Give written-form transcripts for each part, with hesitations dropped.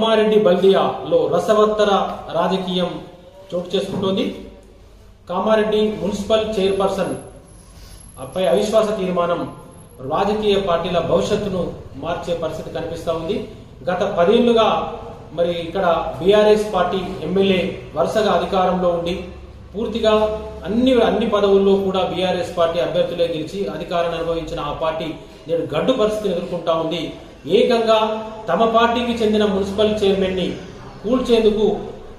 కామారెడ్డి బల్దియాలో రసవత్తర రాజకీయం చోటు చేసుకుంటోంది. కామారెడ్డి మున్సిపల్ చైర్పర్సన్ పై అవిశ్వాస తీర్మానం రాజకీయ పార్టీల భవిష్యత్తును మార్చే పరిస్థితి కనిపిస్తా ఉంది. గత 10 ఏళ్లుగా మరి ఇక్కడ బీఆర్ఎస్ పార్టీ ఎమ్మెల్యే వరుసగా అధికారంలో ఉండి పూర్తిగా అన్ని పదవుల్లో కూడా బీఆర్ఎస్ పార్టీ అభ్యర్థులే గెలిచి అధికారాన్ని అనుభవించిన ఆ పార్టీ నేడు గడ్డు పరిస్థితిని ఎదుర్కొంటా ఉంది. ఏకంగా తమ పార్టీకి చెందిన మున్సిపల్ చైర్మన్ ని కూల్చేందుకు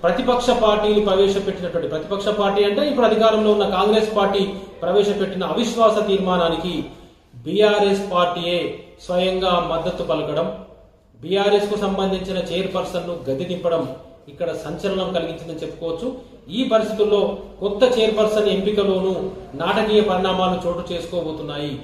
ప్రతిపక్ష పార్టీలు ప్రవేశపెట్టినటువంటి, ప్రతిపక్ష పార్టీ అంటే ఇప్పుడు అధికారంలో ఉన్న కాంగ్రెస్ పార్టీ ప్రవేశపెట్టిన అవిశ్వాస తీర్మానానికి బీఆర్ఎస్ పార్టీయే స్వయంగా మద్దతు పలకడం, బీఆర్ఎస్ కు సంబంధించిన చైర్పర్సన్ ను గద్దె దింపడం ఇక్కడ సంచలనం కలిగించిందని చెప్పుకోవచ్చు. ఈ పరిస్థితుల్లో కొత్త చైర్పర్సన్ ఎంపికలోనూ నాటకీయ పరిణామాలు చోటు చేసుకోబోతున్నాయి.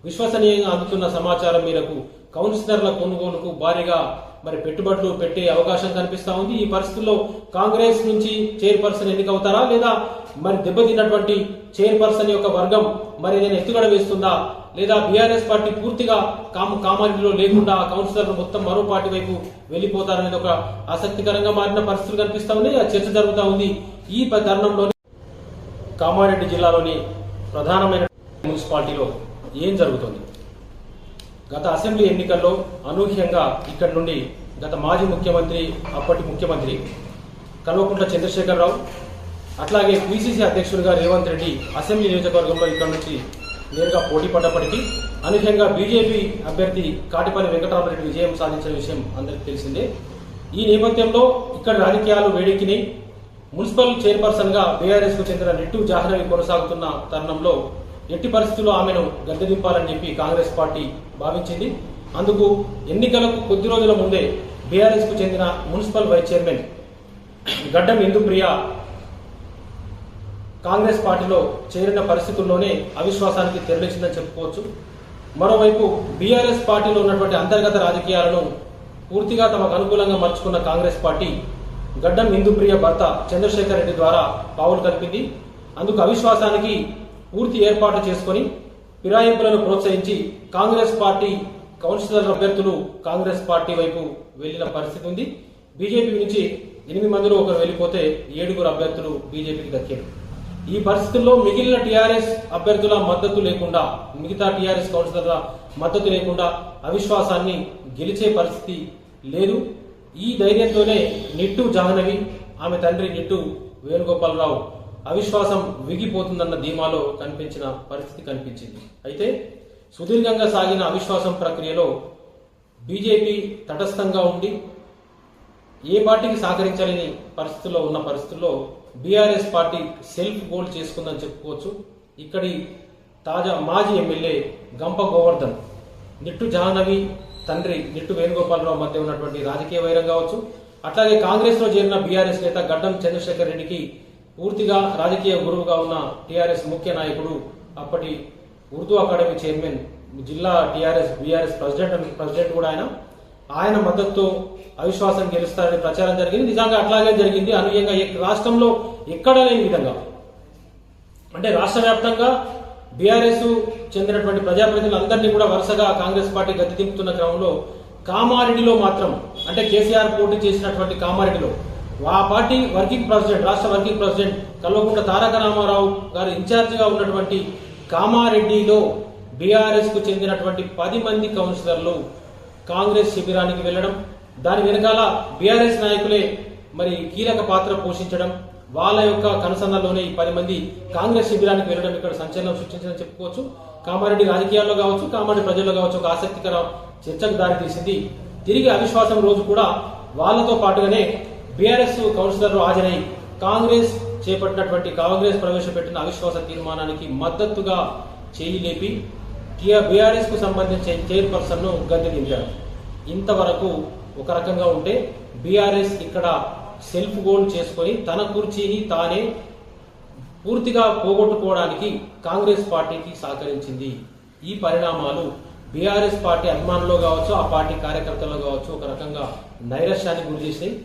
విశ్వసనీయంగా అందుతున్న సమాచారం మేరకు కౌన్సిలర్ల కొనుగోలుకు భారీగా మరి పెట్టుబడులు పెట్టే అవకాశం కనిపిస్తా ఉంది. ఈ పరిస్థితుల్లో కాంగ్రెస్ నుంచి చైర్పర్సన్ ఎన్నికవుతారా లేదా మరి దెబ్బతిన్నటువంటి చైర్పర్సన్ యొక్క వర్గం మరి ఏదైనా ఎత్తుగడ వేస్తుందా లేదా బీఆర్ఎస్ పార్టీ పూర్తిగా కామారెడ్డిలో లేకుండా కౌన్సిలర్లు మొత్తం మరో పార్టీ వైపు వెళ్లిపోతారనేది ఒక ఆసక్తికరంగా మారిన పరిస్థితులు కనిపిస్తా ఉన్నాయి. ఆ చర్చ జరుగుతూ ఉంది. ఈ తరుణంలోని కామారెడ్డి జిల్లాలోని ప్రధానమైన మున్సిపాలిటీలో ఏం జరుగుతుంది? గత అసెంబ్లీ ఎన్నికల్లో అనూహ్యంగా ఇక్కడి నుండి గత మాజీ ముఖ్యమంత్రి, అప్పటి ముఖ్యమంత్రి కల్వకుంట్ల చంద్రశేఖరరావు, అట్లాగే పిసిసి అధ్యక్షుడిగా రేవంత్ రెడ్డి అసెంబ్లీ నియోజకవర్గంలో ఇక్కడ నుంచి నేరుగా పోటీ పడ్డప్పటికీ అనూహ్యంగా బీజేపీ అభ్యర్థి కాటిపల్లి వెంకటరామరెడ్డి విజయం సాధించిన విషయం అందరికీ తెలిసిందే. ఈ నేపథ్యంలో ఇక్కడ రాజకీయాలు వేడెక్కినాయి. మున్సిపల్ చైర్పర్సన్ గా బీఆర్ఎస్ కు చెందిన నిట్టు జాహ్నవి కొనసాగుతున్న తరుణంలో ఎట్టి పరిస్థితుల్లో ఆమెను గద్దె దింపాలని చెప్పి కాంగ్రెస్ పార్టీ భావించింది. అందుకు ఎన్నికలకు కొద్ది రోజుల ముందే బీఆర్ఎస్ కు చెందిన మున్సిపల్ వైస్ చైర్మన్ గడ్డం ఇందుప్రియ కాంగ్రెస్ పార్టీలో చేరిన పరిస్థితుల్లోనే అవిశ్వాసానికి తెరలించిందని చెప్పుకోవచ్చు. మరోవైపు బీఆర్ఎస్ పార్టీలో ఉన్నటువంటి అంతర్గత రాజకీయాలను పూర్తిగా తమకు అనుకూలంగా మలుచుకున్న కాంగ్రెస్ పార్టీ గడ్డం ఇందుప్రియ భర్త చంద్రశేఖర్ రెడ్డి ద్వారా పావులు కలిపింది. అందుకు అవిశ్వాసానికి పూర్తి ఏర్పాటు చేసుకుని ఫిరాయింపులను ప్రోత్సహించి కాంగ్రెస్ పార్టీ కౌన్సిలర్ అభ్యర్థులు కాంగ్రెస్ పార్టీ వైపు వెళ్లిన పరిస్థితి ఉంది. బీజేపీ నుంచి 8 మందిలో ఒకరు వెళ్లిపోతే 7 అభ్యర్థులు బీజేపీకి దక్కారు. ఈ పరిస్థితుల్లో మిగిలిన టీఆర్ఎస్ అభ్యర్థుల మద్దతు లేకుండా, మిగతా టీఆర్ఎస్ కౌన్సిలర్ల మద్దతు లేకుండా అవిశ్వాసాన్ని గెలిచే పరిస్థితి లేదు. ఈ ధైర్యంతోనే నిట్టు జాహ్నవి, ఆమె తండ్రి నిట్టు వేణుగోపాలరావు అవిశ్వాసం విగిపోతుందన్న ధీమాలో కనిపించిన పరిస్థితి కనిపించింది. అయితే సుదీర్ఘంగా సాగిన అవిశ్వాసం ప్రక్రియలో బీజేపీ తటస్థంగా ఉండి ఏ పార్టీకి సహకరించాలని పరిస్థితుల్లో ఉన్న పరిస్థితుల్లో బీఆర్ఎస్ పార్టీ సెల్ఫ్ గోల్ చేసుకుందని చెప్పుకోవచ్చు. ఇక్కడి తాజా మాజీ ఎమ్మెల్యే గంప గోవర్ధన్, నిట్టు జాహ్నవి తండ్రి నిట్టు వేణుగోపాలరావు మధ్య ఉన్నటువంటి రాజకీయ వైరం కావచ్చు, అట్లాగే కాంగ్రెస్ లో చేరిన బీఆర్ఎస్ నేత గడ్డం చంద్రశేఖర్ రెడ్డికి పూర్తిగా రాజకీయ గురువుగా ఉన్న టీఆర్ఎస్ ముఖ్య నాయకుడు, అప్పటి ఉర్దూ అకాడమీ చైర్మన్, జిల్లా బీఆర్ఎస్ ప్రెసిడెంట్ కూడా ఆయన మద్దతుతో అవిశ్వాసం గెలుస్తారని ప్రచారం జరిగింది. నిజంగా అట్లాగే జరిగింది. అనూహ్యంగా రాష్ట్రంలో ఎక్కడా లేని విధంగా, అంటే రాష్ట్ర వ్యాప్తంగా బీఆర్ఎస్ చెందినటువంటి ప్రజాప్రతినిధులందరినీ కూడా వరుసగా కాంగ్రెస్ పార్టీ గద్దె దింపుతున్న క్రమంలో కామారెడ్డిలో మాత్రం, అంటే కేసీఆర్ పోటీ చేసినటువంటి కామారెడ్డిలో ఆ పార్టీ వర్కింగ్ ప్రెసిడెంట్, రాష్ట్ర వర్కింగ్ ప్రెసిడెంట్ కల్వకుంట్ల తారక రామారావు గారు ఇన్ఛార్జిగా ఉన్నటువంటి కామారెడ్డిలో బీఆర్ఎస్ కు చెందినటువంటి 10 మంది కౌన్సిలర్లు కాంగ్రెస్ శిబిరానికి వెళ్లడం, దాని వెనకాల బీఆర్ఎస్ నాయకులే మరి కీలక పాత్ర పోషించడం, వాళ్ళ యొక్క కనుసన్నల్లోనే ఈ 10 మంది కాంగ్రెస్ శిబిరానికి వెళ్లడం ఇక్కడ సంచలనం సృష్టించిందని చెప్పుకోవచ్చు. కామారెడ్డి రాజకీయాల్లో కావచ్చు, కామారెడ్డి ప్రజల్లో కావచ్చు ఒక ఆసక్తికర చర్చకు దారితీసింది. తిరిగి అవిశ్వాసం రోజు కూడా వాళ్లతో పాటుగానే బీఆర్ఎస్ కౌన్సిలర్లు హాజరై కాంగ్రెస్ ప్రవేశపెట్టిన అవిశ్వాస తీర్మానానికి మద్దతుగా చేయి లేపి బీఆర్ఎస్ కు సంబంధించిన చైర్పర్సన్ ను గద్దె దింపారు. ఇంతవరకు ఒక రకంగా ఉంటే బీఆర్ఎస్ ఇక్కడ సెల్ఫ్ గోల్ చేసుకుని తన కుర్చీని తానే పూర్తిగా పోగొట్టుకోవడానికి కాంగ్రెస్ పార్టీకి సహకరించింది. ఈ పరిణామాలు బీఆర్ఎస్ పార్టీ అభిమానుల్లో కావచ్చు, ఆ పార్టీ కార్యకర్తల్లో కావచ్చు ఒక రకంగా నైరాశ్యానికి గురి చేసినాయి.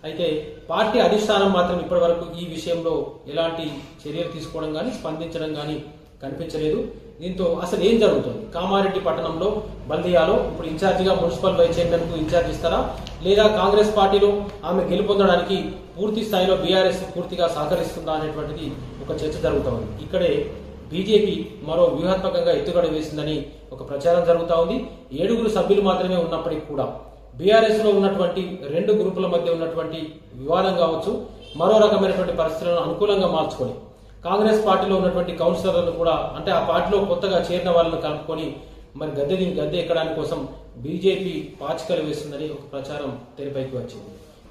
అయితే పార్టీ అధిష్టానం మాత్రం ఇప్పటి వరకు ఈ విషయంలో ఎలాంటి చర్యలు తీసుకోవడం కానీ స్పందించడం కానీ కనిపించలేదు. దీంతో అసలు ఏం జరుగుతుంది? కామారెడ్డి పట్టణంలో బల్దియాలో ఇప్పుడు ఇన్ఛార్జిగా మున్సిపల్ వైస్ చైర్మన్ కు ఇన్ఛార్జ్ ఇస్తారా, లేదా కాంగ్రెస్ పార్టీలో ఆమె గెలుపొందడానికి పూర్తి స్థాయిలో బీఆర్ఎస్ పూర్తిగా సహకరిస్తుందా అనేటువంటిది ఒక చర్చ జరుగుతూ ఉంది. ఇక్కడే బీజేపీ మరో వ్యూహాత్మకంగా ఎత్తుగడ వేసిందని ఒక ప్రచారం జరుగుతూ ఉంది. 7 సభ్యులు మాత్రమే ఉన్నప్పటికీ కూడా బీఆర్ఎస్ లో ఉన్నటువంటి 2 గ్రూపుల మధ్య ఉన్నటువంటి వివాదం కావచ్చు, మరో రకమైనటువంటి పరిస్థితులను అనుకూలంగా మార్చుకొని కాంగ్రెస్ పార్టీలో ఉన్నటువంటి కౌన్సిలర్లను కూడా, అంటే ఆ పార్టీలో కొత్తగా చేరిన వాళ్ళను కలుపుకొని మరి గద్దె ఎక్కడానికి కోసం బీజేపీ పాచికలు వేస్తుందని ఒక ప్రచారం తెరపైకి వచ్చింది.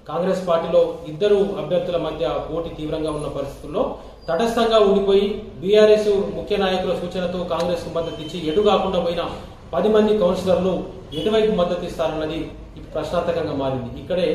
కాంగ్రెస్ పార్టీలో 2 అభ్యర్థుల మధ్య పోటీ తీవ్రంగా ఉన్న పరిస్థితుల్లో తటస్థంగా ఉండిపోయి బీఆర్ఎస్ ముఖ్య నాయకుల సూచనతో కాంగ్రెస్ కు మద్దతు ఇచ్చి ఎటు కాకుండా పోయిన 10 మంది కౌన్సిలర్లు ఎటువైపు మద్దతు ఇస్తారన్నది ప్రశ్నార్థకంగా మారింది. ఇక్కడే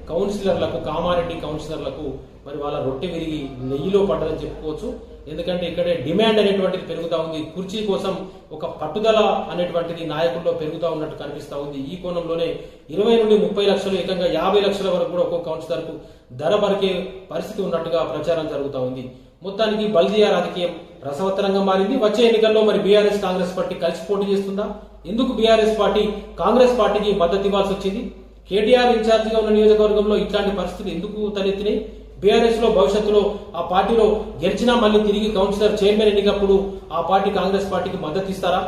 కౌన్సిలర్లకు, కామారెడ్డి కౌన్సిలర్లకు మరి వాళ్ళ రొట్టె విరిగి నెయ్యిలో పడ్డదని చెప్పుకోవచ్చు. ఎందుకంటే ఇక్కడే డిమాండ్ అనేటువంటిది పెరుగుతూ ఉంది. కుర్చీ కోసం ఒక పట్టుదల అనేటువంటిది నాయకుల్లో పెరుగుతూ ఉన్నట్టు కనిపిస్తూ ఉంది. ఈ కోణంలోనే 20 నుండి 30 లక్షలు, ఏకంగా 50 లక్షల వరకు కూడా ఒక్కో కౌన్సిలర్ కు ధర పలికే పరిస్థితి ఉన్నట్టుగా ప్రచారం జరుగుతూ ఉంది. మొత్తానికి బల్దియా రాజకీయం రసవత్తరంగా మారింది. వచ్చే ఎన్నికల్లో మరి బీఆర్ఎస్ కాంగ్రెస్ పార్టీ కలిసి పోటీ చేస్తుందా? ఎందుకు బీఆర్ఎస్ పార్టీ కాంగ్రెస్ పార్టీకి మద్దతు ఇవ్వాల్సి వచ్చింది? కేటీఆర్ ఇన్ఛార్జిగా ఉన్న నియోజకవర్గంలో ఇట్లాంటి పరిస్థితులు ఎందుకు తలెత్తినాయి? బీఆర్ఎస్ లో భవిష్యత్తులో ఆ పార్టీలో గెలిచినా మళ్ళీ తిరిగి కౌన్సిలర్ చైర్మన్ ఎన్నికప్పుడు ఆ పార్టీ కాంగ్రెస్ పార్టీకి మద్దతు ఇస్తారా?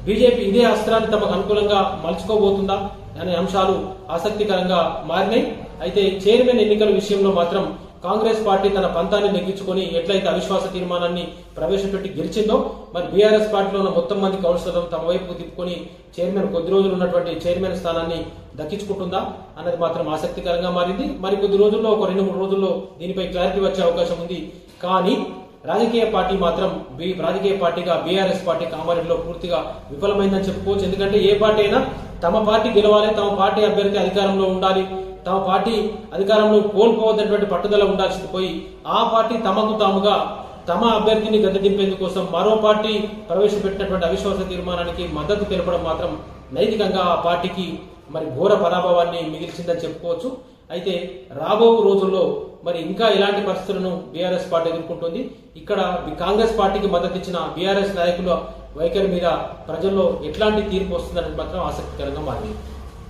బీజేపీ ఇదే అస్త్రాన్ని తమకు అనుకూలంగా మలుచుకోబోతుందా అనే అంశాలు ఆసక్తికరంగా మారినాయి. అయితే చైర్మన్ ఎన్నికల విషయంలో మాత్రం కాంగ్రెస్ పార్టీ తన పంతాన్ని నెగ్గించుకొని ఎట్లయితే అవిశ్వాస తీర్మానాన్ని ప్రవేశపెట్టి గెలిచిందో, మరి బీఆర్ఎస్ పార్టీలో ఉన్న మొత్తం మంది కౌన్సిలర్లను తమ వైపు తిప్పుకొని చైర్మన్ కొద్ది రోజులు ఉన్నటువంటి చైర్మన్ స్థానాన్ని దక్కించుకుంటుందా అన్నది మాత్రం ఆసక్తికరంగా మారింది. మరి కొద్ది రోజుల్లో, ఒక 2-3 రోజుల్లో దీనిపై క్లారిటీ వచ్చే అవకాశం ఉంది. కానీ రాజకీయ పార్టీగా బీఆర్ఎస్ పార్టీ కామారెడ్డిలో పూర్తిగా విఫలమైందని చెప్పుకోవచ్చు. ఎందుకంటే ఏ పార్టీ అయినా తమ పార్టీ గెలవాలి, తమ పార్టీ అభ్యర్థి అధికారంలో ఉండాలి, తమ పార్టీ అధికారంలో కోల్పోవద్దన్నటువంటి పట్టుదల ఉండాల్సింది పోయి ఆ పార్టీ తమకు తాముగా తమ అభ్యర్థిని గద్దె దింపేందుకోసం మరో పార్టీ ప్రవేశపెట్టినటువంటి అవిశ్వాస తీర్మానానికి మద్దతు తెలపడం మాత్రం నైతికంగా ఆ పార్టీకి మరి ఘోర పరాభవాన్ని మిగిల్చిందని చెప్పుకోవచ్చు. అయితే రాబో రోజుల్లో మరి ఇంకా ఎలాంటి పరిస్థితులను బీఆర్ఎస్ పార్టీ ఎదుర్కొంటుంది? ఇక్కడ కాంగ్రెస్ పార్టీకి మద్దతు ఇచ్చిన బీఆర్ఎస్ నాయకుల వైఖరి మీద ప్రజల్లో ఎట్లాంటి తీర్పు వస్తుందనేది మాత్రం ఆసక్తికరంగా మారింది.